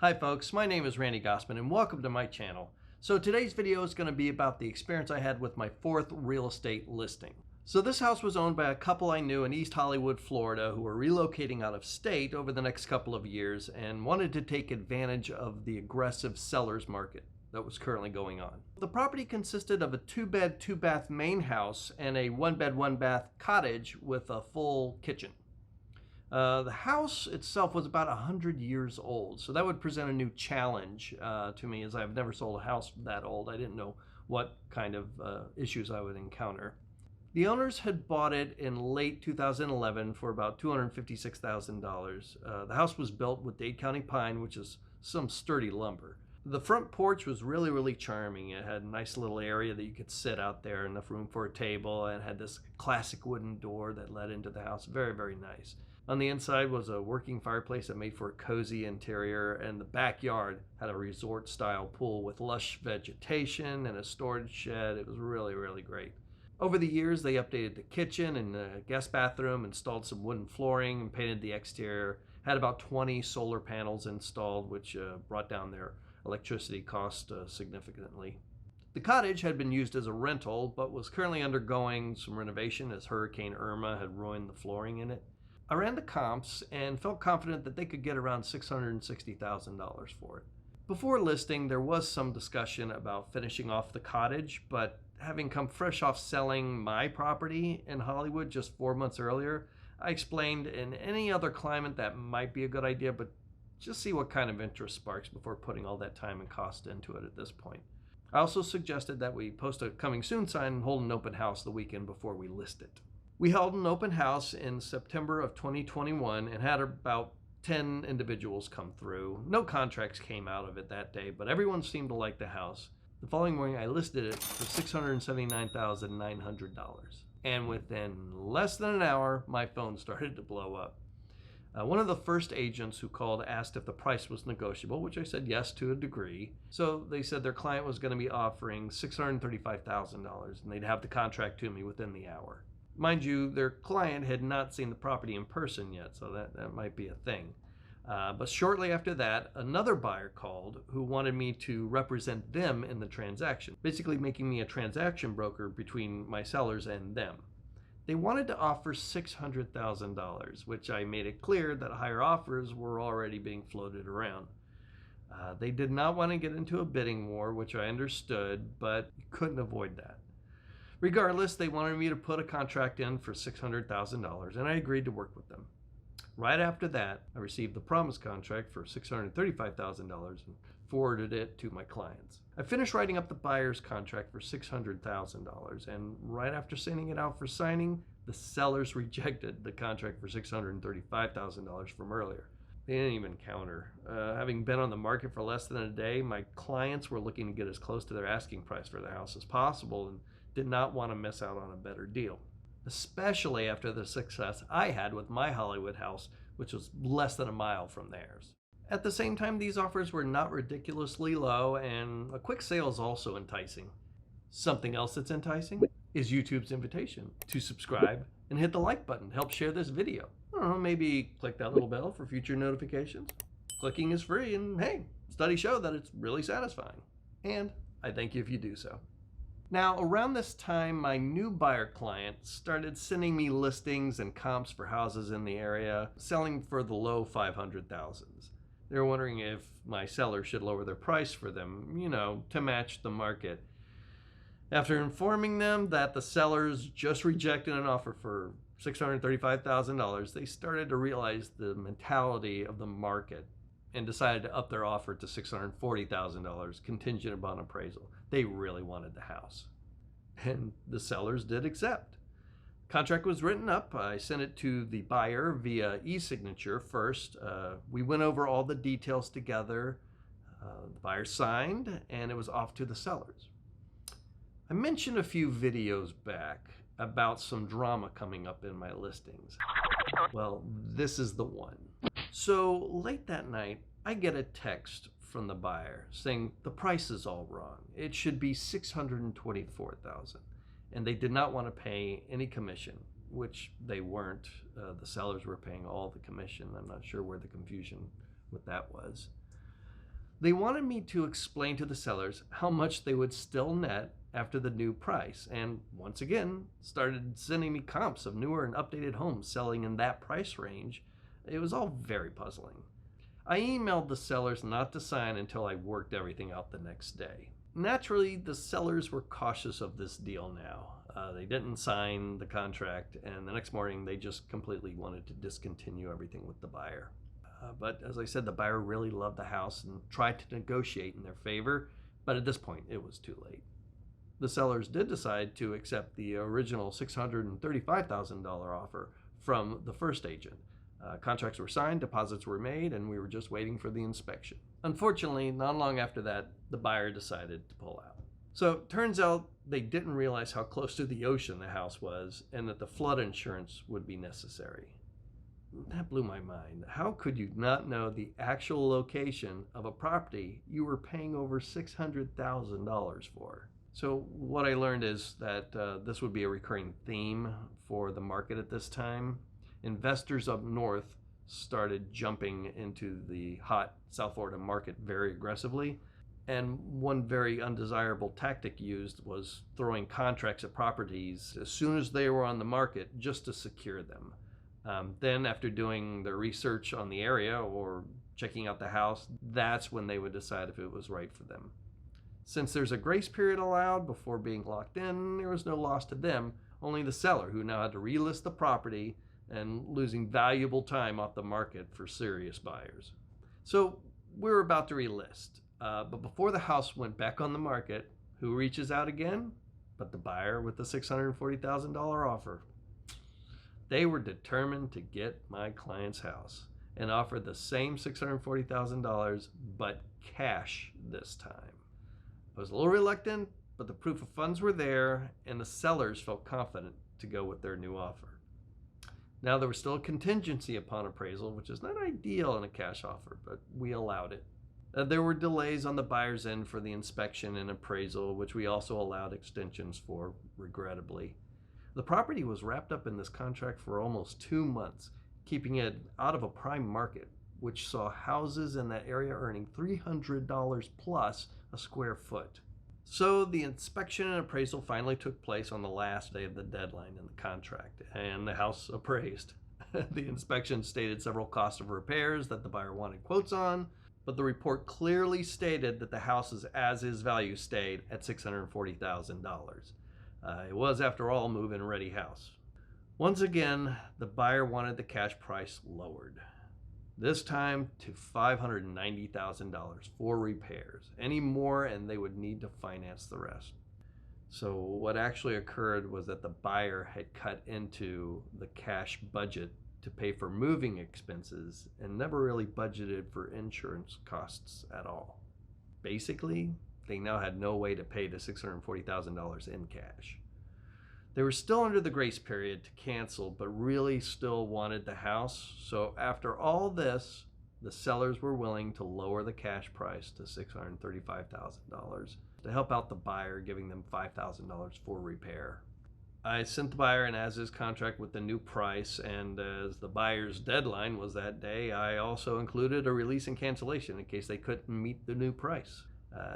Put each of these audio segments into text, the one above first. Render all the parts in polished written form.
Hi folks, my name is Randy Gossman and welcome to my channel. So today's video is going to be about the experience I had with my fourth real estate listing. So this house was owned by a couple I knew in East Hollywood, Florida, who were relocating out of state over the next couple of years and wanted to take advantage of the aggressive seller's market that was currently going on. The property consisted of a 2-bed, 2-bath main house and a 1-bed, 1-bath cottage with a full kitchen. The house itself was about 100 years old, so that would present a new challenge to me, as I've never sold a house that old. I didn't know what kind of issues I would encounter. The owners had bought it in late 2011 for about $256,000. The house was built with Dade County pine, which is some sturdy lumber. The front porch was really charming. It had a nice little area that you could sit out there, enough room for a table, and had this classic wooden door that led into the house. Very nice. On the inside was a working fireplace that made for a cozy interior, and the backyard had a resort-style pool with lush vegetation and a storage shed. It was really great. Over the years, they updated the kitchen and the guest bathroom, installed some wooden flooring, and painted the exterior. Had about 20 solar panels installed, which brought down their electricity cost significantly. The cottage had been used as a rental, but was currently undergoing some renovation as Hurricane Irma had ruined the flooring in it. I ran the comps and felt confident that they could get around $660,000 for it. Before listing, there was some discussion about finishing off the cottage, but having come fresh off selling my property in Hollywood just 4 months earlier, I explained in any other climate that might be a good idea, but just see what kind of interest sparks before putting all that time and cost into it at this point. I also suggested that we post a coming soon sign and hold an open house the weekend before we list it. We held an open house in September of 2021 and had about 10 individuals come through. No contracts came out of it that day, but everyone seemed to like the house. The following morning, I listed it for $679,900. And within less than an hour, my phone started to blow up. One of the first agents who called asked if the price was negotiable, which I said yes to a degree. So they said their client was going to be offering $635,000 and they'd have the contract to me within the hour. Mind you, their client had not seen the property in person yet, so that might be a thing. But shortly after that, another buyer called who wanted me to represent them in the transaction, basically making me a transaction broker between my sellers and them. They wanted to offer $600,000, which I made it clear that higher offers were already being floated around. They did not want to get into a bidding war, which I understood, but you couldn't avoid that. Regardless, they wanted me to put a contract in for $600,000, and I agreed to work with them. Right after that, I received the promise contract for $635,000 and forwarded it to my clients. I finished writing up the buyer's contract for $600,000, and right after sending it out for signing, the sellers rejected the contract for $635,000 from earlier. They didn't even counter. Having been on the market for less than a day, my clients were looking to get as close to their asking price for the house as possible and did not want to miss out on a better deal, especially after the success I had with my Hollywood house, which was less than a mile from theirs. At the same time, these offers were not ridiculously low, and a quick sale is also enticing. Something else that's enticing is YouTube's invitation to subscribe and hit the like button. Help share this video. I don't know, maybe click that little bell for future notifications. Clicking is free, and hey, studies show that it's really satisfying. And I thank you if you do so. Now, around this time, my new buyer client started sending me listings and comps for houses in the area, selling for the low 500,000s. They were wondering if my seller should lower their price for them, to match the market. After informing them that the sellers just rejected an offer for $635,000, they started to realize the mentality of the market and decided to up their offer to $640,000 contingent upon appraisal. They really wanted the house. And the sellers did accept. Contract was written up. I sent it to the buyer via e-signature first. We went over all the details together. The buyer signed, and it was off to the sellers. I mentioned a few videos back about some drama coming up in my listings. Well, this is the one. So late that night, I get a text from the buyer saying the price is all wrong. It should be $624,000, and they did not want to pay any commission, which they weren't. The sellers were paying all the commission. I'm not sure where the confusion with that was. They wanted me to explain to the sellers how much they would still net after the new price, and once again started sending me comps of newer and updated homes selling in that price range. It was all very puzzling. I emailed the sellers not to sign until I worked everything out the next day. Naturally, the sellers were cautious of this deal now. They didn't sign the contract, and the next morning they just completely wanted to discontinue everything with the buyer. But as I said, the buyer really loved the house and tried to negotiate in their favor, but at this point it was too late. The sellers did decide to accept the original $635,000 offer from the first agent. Contracts were signed, deposits were made, and we were just waiting for the inspection. Unfortunately, not long after that, the buyer decided to pull out. So it turns out they didn't realize how close to the ocean the house was and that the flood insurance would be necessary. That blew my mind. How could you not know the actual location of a property you were paying over $600,000 for? So what I learned is that this would be a recurring theme for the market at this time. Investors up north started jumping into the hot South Florida market very aggressively. And one very undesirable tactic used was throwing contracts at properties as soon as they were on the market just to secure them. Then after doing their research on the area or checking out the house, that's when they would decide if it was right for them. Since there's a grace period allowed before being locked in, there was no loss to them, only the seller, who now had to relist the property and losing valuable time off the market for serious buyers. So we were about to relist, but before the house went back on the market, who reaches out again but the buyer with the $640,000 offer? They were determined to get my client's house and offered the same $640,000 but cash this time. I was a little reluctant, but the proof of funds were there and the sellers felt confident to go with their new offer. Now, there was still a contingency upon appraisal, which is not ideal in a cash offer, but we allowed it. There were delays on the buyer's end for the inspection and appraisal, which we also allowed extensions for, regrettably. The property was wrapped up in this contract for almost 2 months, keeping it out of a prime market, which saw houses in that area earning $300 plus a square foot. So the inspection and appraisal finally took place on the last day of the deadline in the contract, and the house appraised. The inspection stated several costs of repairs that the buyer wanted quotes on, but the report clearly stated that the house's as-is value stayed at $640,000. It was, after all, a move-in ready house. Once again, the buyer wanted the cash price lowered. This time to $590,000 for repairs. Any more and they would need to finance the rest. So what actually occurred was that the buyer had cut into the cash budget to pay for moving expenses and never really budgeted for insurance costs at all. Basically, they now had no way to pay the $640,000 in cash. They were still under the grace period to cancel, but really still wanted the house. So after all this, the sellers were willing to lower the cash price to $635,000 to help out the buyer, giving them $5,000 for repair. I sent the buyer an as-is contract with the new price, and as the buyer's deadline was that day, I also included a release and cancellation in case they couldn't meet the new price.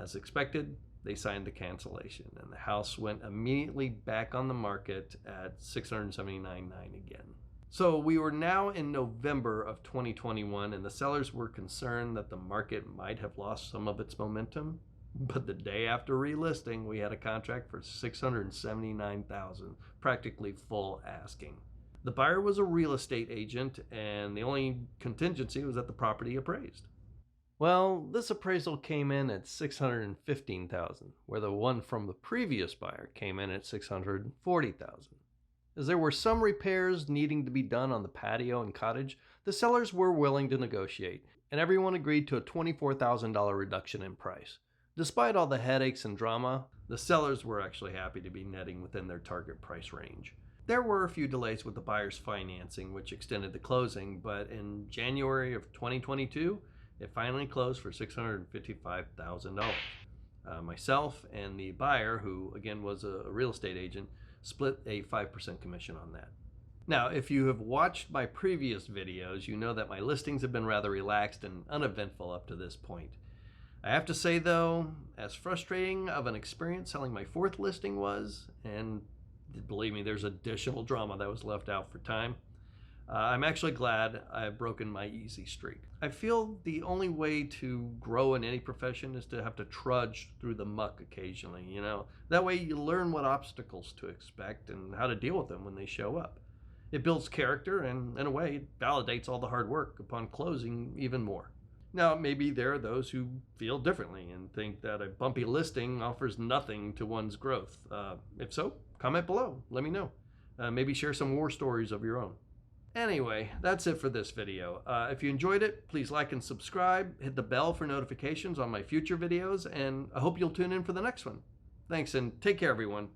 As expected, they signed the cancellation, and the house went immediately back on the market at $679,900 again. So we were now in November of 2021, and the sellers were concerned that the market might have lost some of its momentum. But the day after relisting, we had a contract for $679,000, practically full asking. The buyer was a real estate agent, and the only contingency was that the property appraised. Well, this appraisal came in at $615,000, where the one from the previous buyer came in at $640,000. As there were some repairs needing to be done on the patio and cottage, the sellers were willing to negotiate, and everyone agreed to a $24,000 reduction in price. Despite all the headaches and drama, the sellers were actually happy to be netting within their target price range. There were a few delays with the buyer's financing, which extended the closing, but in January of 2022, it finally closed for $655,000. Myself and the buyer, who again was a real estate agent, split a 5% commission on that. Now, if you have watched my previous videos, you know that my listings have been rather relaxed and uneventful up to this point. I have to say though, as frustrating of an experience selling my fourth listing was, and believe me, there's additional drama that was left out for time, I'm actually glad I've broken my easy streak. I feel the only way to grow in any profession is to have to trudge through the muck occasionally, you know? That way you learn what obstacles to expect and how to deal with them when they show up. It builds character and, in a way, it validates all the hard work upon closing even more. Now, maybe there are those who feel differently and think that a bumpy listing offers nothing to one's growth. If so, comment below. Let me know. Maybe share some war stories of your own. Anyway, that's it for this video. If you enjoyed it, please like and subscribe, hit the bell for notifications on my future videos, and I hope you'll tune in for the next one. Thanks, and take care, everyone.